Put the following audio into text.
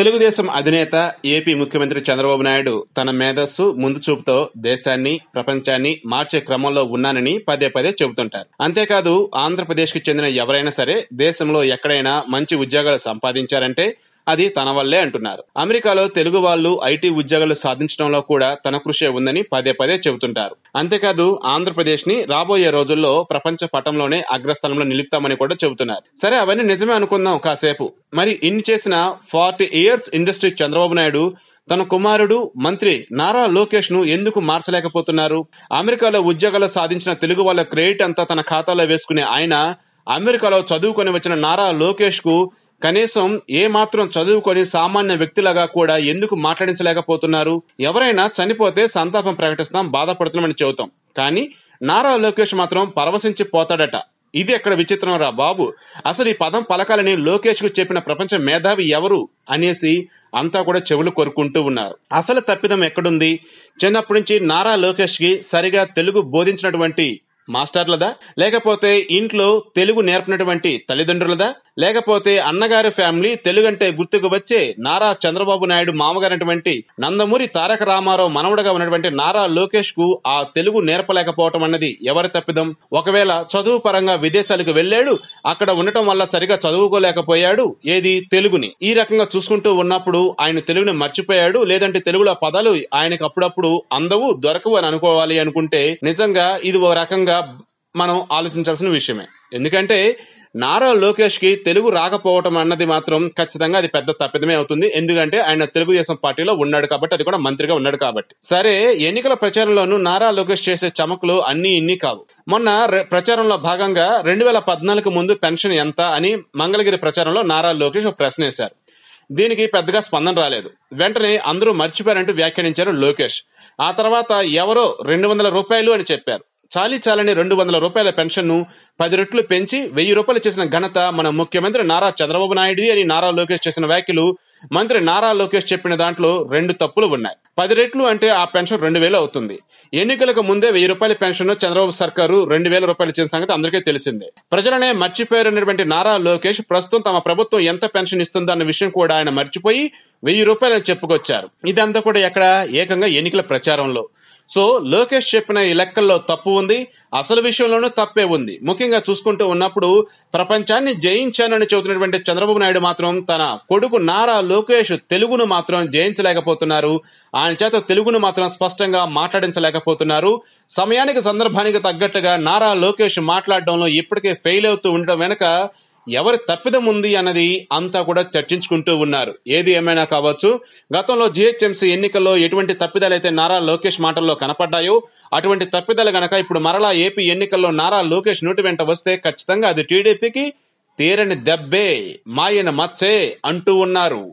తెలుగుదేశం అధినేత ఏపీ ముఖ్యమంత్రి చంద్రబాబు నాయుడు తన మేధస్సు ముందు చూపుతో దేశాన్ని ప్రపంచాన్ని మార్చే క్రమంలో ఉన్నానని పదే పదే చెబుతుంటారు. అంతేకాదు ఆంధ్రప్రదేశ్ కి చెందిన ఎవరైనా సరే దేశంలో ఎక్కడైనా మంచి ఉద్యోగాలు సంపాదించారంటే అది తన వల్లే అంటున్నారు. అమెరికాలో తెలుగు వాళ్ళు ఐటీ ఉద్యోగాలు సాధించడంలో కూడా తన కృషి ఉందని పదే పదే చెబుతుంటారు. అంతేకాదు ఆంధ్రప్రదేశ్ ని రాబోయే రోజుల్లో ప్రపంచ పటంలోనే అగ్రస్థానంలో నిలుపుతామని కూడా చెబుతున్నారు. సరే, అవన్నీ నిజమే అనుకుందాం కాసేపు. మరి ఇన్ని చేసిన 40 years ఇండస్ట్రీ చంద్రబాబు నాయుడు తన కుమారుడు మంత్రి నారా లోకేష్ ను ఎందుకు మార్చలేకపోతున్నారు? అమెరికాలో ఉద్యోగాలు సాధించిన తెలుగు వాళ్ళ క్రెడిట్ అంతా తన ఖాతాలో వేసుకునే ఆయన అమెరికాలో చదువుకొని వచ్చిన నారా లోకేష్ కు కనీసం ఏ మాత్రం చదువుకొని సామాన్య వ్యక్తిలాగా కూడా ఎందుకు మాట్లాడించలేకపోతున్నారు? ఎవరైనా చనిపోతే సంతాపం ప్రకటిస్తాం, బాధపడుతున్నామని చెబుతాం. కానీ నారా లోకేష్ మాత్రం పరవశించి పోతాడట. ఇది ఎక్కడ విచిత్రం రా బాబు. అసలు ఈ పదం పలకాలని లోకేష్ కు చెప్పిన ప్రపంచ మేధావి ఎవరు అనేసి అంతా కూడా చెవులు కొరుకుంటూ ఉన్నారు. అసలు తప్పిదం ఎక్కడుంది? చిన్నప్పటి నుంచి నారా లోకేష్ కి సరిగా తెలుగు బోధించినటువంటి మాస్టర్లదా, లేకపోతే ఇంట్లో తెలుగు నేర్పినటువంటి తల్లిదండ్రులదా, లేకపోతే అన్నగారి ఫ్యామిలీ తెలుగంటే గుర్తుకు వచ్చే నారా చంద్రబాబు నాయుడు మామగారైనటువంటి నందమూరి తారక రామారావు మనవడగా ఉన్నటువంటి నారా లోకేష్ కు ఆ తెలుగు నేర్పలేకపోవటం అన్నది ఎవరి తప్పిదం? ఒకవేళ చదువు పరంగా విదేశాలకు వెళ్లాడు, అక్కడ ఉండటం వల్ల సరిగా చదువుకోలేకపోయాడు ఏది తెలుగుని. ఈ రకంగా చూసుకుంటూ ఉన్నప్పుడు ఆయన తెలుగుని మర్చిపోయాడు, లేదంటే తెలుగులో పదాలు ఆయనకు అప్పుడప్పుడు అందవు దొరకవు అని అనుకోవాలి అనుకుంటే నిజంగా ఇది ఓ రకంగా మనం ఆలోచించాల్సిన విషయమే. ఎందుకంటే నారా లోకేష్ కి తెలుగు రాకపోవటం అన్నది మాత్రం ఖచ్చితంగా అది పెద్ద తప్పిదమే అవుతుంది. ఎందుకంటే ఆయన తెలుగుదేశం పార్టీలో ఉన్నాడు కాబట్టి, అది కూడా మంత్రిగా ఉన్నాడు కాబట్టి. సరే, ఎన్నికల ప్రచారంలోనూ నారా లోకేష్ చేసే చమకులు అన్ని ఇన్ని కావు. మొన్న ప్రచారంలో భాగంగా 2014 ముందు పెన్షన్ ఎంత అని మంగళగిరి ప్రచారంలో నారా లోకేష్ ఒక ప్రశ్న వేశారు. దీనికి పెద్దగా స్పందన రాలేదు. వెంటనే అందరూ మర్చిపోయారంటూ వ్యాఖ్యానించారు లోకేష్. ఆ తర్వాత ఎవరో 200 రూపాయలు అని చెప్పారు. చాలని 200 రూపాయల పెన్షన్ ను 10 రెట్లు పెంచి 1000 రూపాయలు చేసిన ఘనత మన ముఖ్యమంత్రి నారా చంద్రబాబు నాయుడు అని నారా లోకేష్ చేసిన వ్యాఖ్యలు. మంత్రి నారా లోకేష్ చెప్పిన దాంట్లో 2 తప్పులు ఉన్నాయి. 10 రెట్లు అంటే ఆ పెన్షన్ 2000 అవుతుంది. ఎన్నికలకు ముందే 1000 రూపాయల పెన్షన్ చంద్రబాబు సర్కారు 2000 రూపాయలు ఇచ్చిన సంగతి అందరికీ తెలిసిందే. ప్రజలనే మర్చిపోయారన్నటువంటి నారా లోకేష్ ప్రస్తుతం తమ ప్రభుత్వం ఎంత పెన్షన్ ఇస్తుందో అన్న విషయం కూడా ఆయన మర్చిపోయి 1000 రూపాయలని చెప్పుకొచ్చారు. ఇదంతా కూడా ఎక్కడ? ఏకంగా ఎన్నికల ప్రచారంలో. సో లోకేష్ చెప్పిన ఈ లెక్కల్లో తప్పు ఉంది, అసలు విషయంలోనూ తప్పే ఉంది. ముఖ్యంగా చూసుకుంటూ ఉన్నప్పుడు ప్రపంచాన్ని జయించానని చెబుతున్నటువంటి చంద్రబాబు నాయుడు మాత్రం తన కొడుకు నారా లోకేష్ తెలుగును మాత్రం జయించలేకపోతున్నారు. ఆయన చేత తెలుగును మాత్రం స్పష్టంగా మాట్లాడించలేకపోతున్నారు. సమయానికి సందర్భానికి తగ్గట్టుగా నారా లోకేష్ మాట్లాడడంలో ఇప్పటికే ఫెయిల్ అవుతూ ఉండడం వెనక ఎవరి తప్పిదం ఉంది అన్నది అంతా కూడా చర్చించుకుంటూ ఉన్నారు. ఏది ఏమైనా కావచ్చు, గతంలో జీహెచ్ఎంసీ ఎన్నికల్లో ఎటువంటి తప్పిదాలైతే నారా లోకేష్ మాటల్లో కనపడ్డాయో అటువంటి తప్పిదాలు గనక ఇప్పుడు మరలా ఏపీ ఎన్నికల్లో నారా లోకేష్ నోటి వెంట వస్తే ఖచ్చితంగా అది టీడీపీకి తీరని దెబ్బే, మాయన మచ్చే అంటూ ఉన్నారు.